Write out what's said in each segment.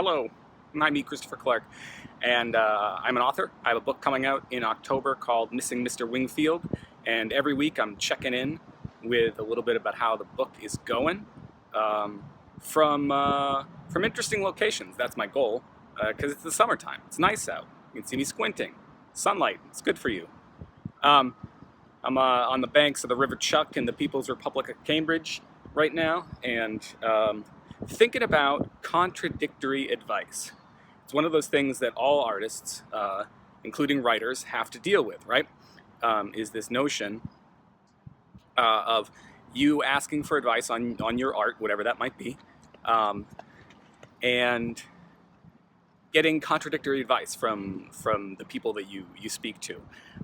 Hello, I'm E. Christopher Clark, and I'm an author. I have a book coming out in October called Missing Mr. Wingfield, and every week I'm checking in with a little bit about how the book is going um, from interesting locations. That's my goal, because it's the summertime. It's nice out. You can see me squinting. Sunlight, it's good for you. Um, I'm on the banks of the River Chuck in the People's Republic of Cambridge right now, and thinking about contradictory advice. It's one of those things that all artists, including writers, have to deal with, right? Is this notion of you asking for advice on your art, whatever that might be, and getting contradictory advice from the people that you speak to.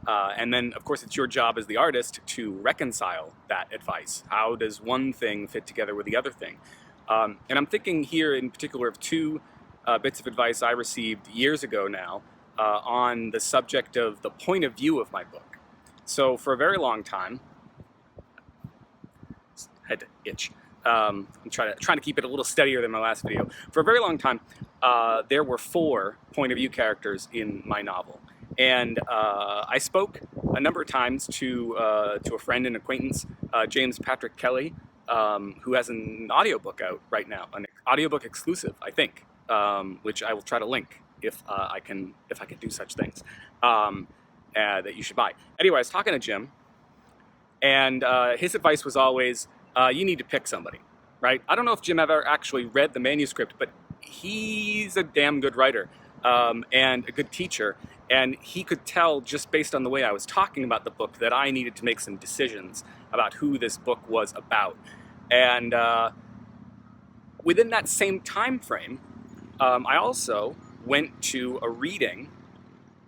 And then, of course, it's your job as the artist to reconcile that advice. How does one thing fit together with the other thing? And I'm thinking here in particular of two bits of advice I received years ago now on the subject of the point of view of my book. So for a very long time, I had to itch. I'm trying to keep it a little steadier than my last video. For a very long time, there were 4 point of view characters in my novel. And I spoke a number of times to a friend and acquaintance, James Patrick Kelly, who has an audiobook out right now, an audiobook exclusive, I think, which I will try to link if I can do such things, that you should buy. Anyway, I was talking to Jim, and his advice was always, you need to pick somebody, right? I don't know if Jim ever actually read the manuscript, but he's a damn good writer and a good teacher, and he could tell just based on the way I was talking about the book that I needed to make some decisions about who this book was about. And within that same time frame, I also went to a reading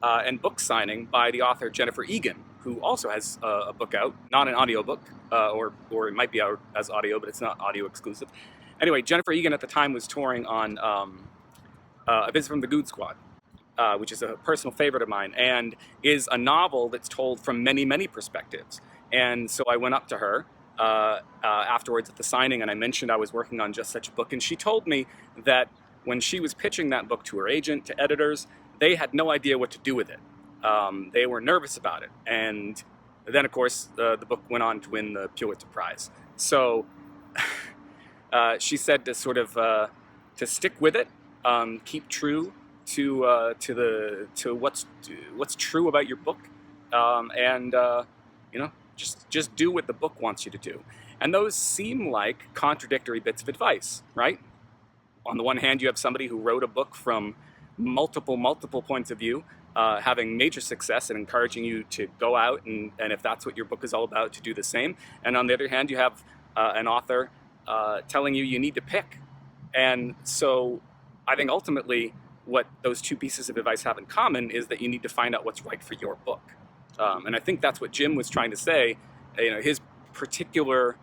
and book signing by the author Jennifer Egan, who also has a book out, not an audiobook, or it might be out as audio, but it's not audio exclusive. Anyway, Jennifer Egan at the time was touring on A Visit from the Good Squad, which is a personal favorite of mine, and is a novel that's told from many, many perspectives. And so I went up to her afterwards at the signing, and I mentioned I was working on just such a book, and she told me that when she was pitching that book to her agent, to editors, they had no idea what to do with it. They were nervous about it. And then, of course, the book went on to win the Pulitzer Prize. So she said to sort of to stick with it, keep true to what's true about your book, and you know, just do what the book wants you to do. And those seem like contradictory bits of advice, right? On the one hand, you have somebody who wrote a book from multiple points of view, having major success and encouraging you to go out and if that's what your book is all about, to do the same. And on the other hand, you have an author telling you need to pick. And so I think ultimately what those two pieces of advice have in common is that you need to find out what's right for your book. And I think that's what Jim was trying to say. You know, his particular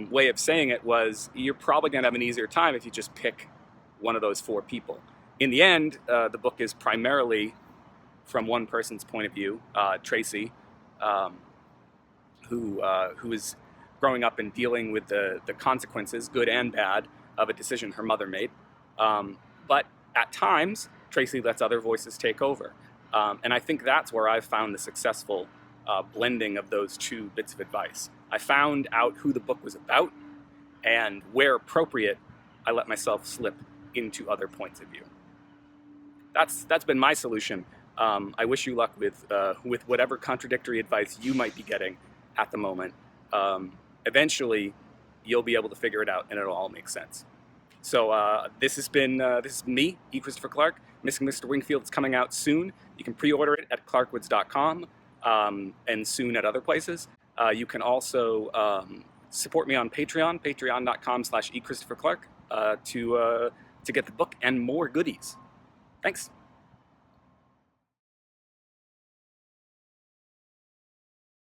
way of saying it was, you're probably going to have an easier time if you just pick one of those 4 people. In the end, the book is primarily from one person's point of view, Tracy, who is growing up and dealing with the consequences, good and bad, of a decision her mother made. But at times, Tracy lets other voices take over. And I think that's where I've found the successful blending of those 2 bits of advice. I found out who the book was about, and where appropriate, I let myself slip into other points of view. That's been my solution. I wish you luck with whatever contradictory advice you might be getting at the moment. Eventually, you'll be able to figure it out, and it'll all make sense. So this is me, E. Christopher Clark. Missing Mr. Wingfield is coming out soon. You can pre-order it at clarkwoods.com and soon at other places. You can also support me on Patreon, patreon.com/echristopherclark, to get the book and more goodies. Thanks.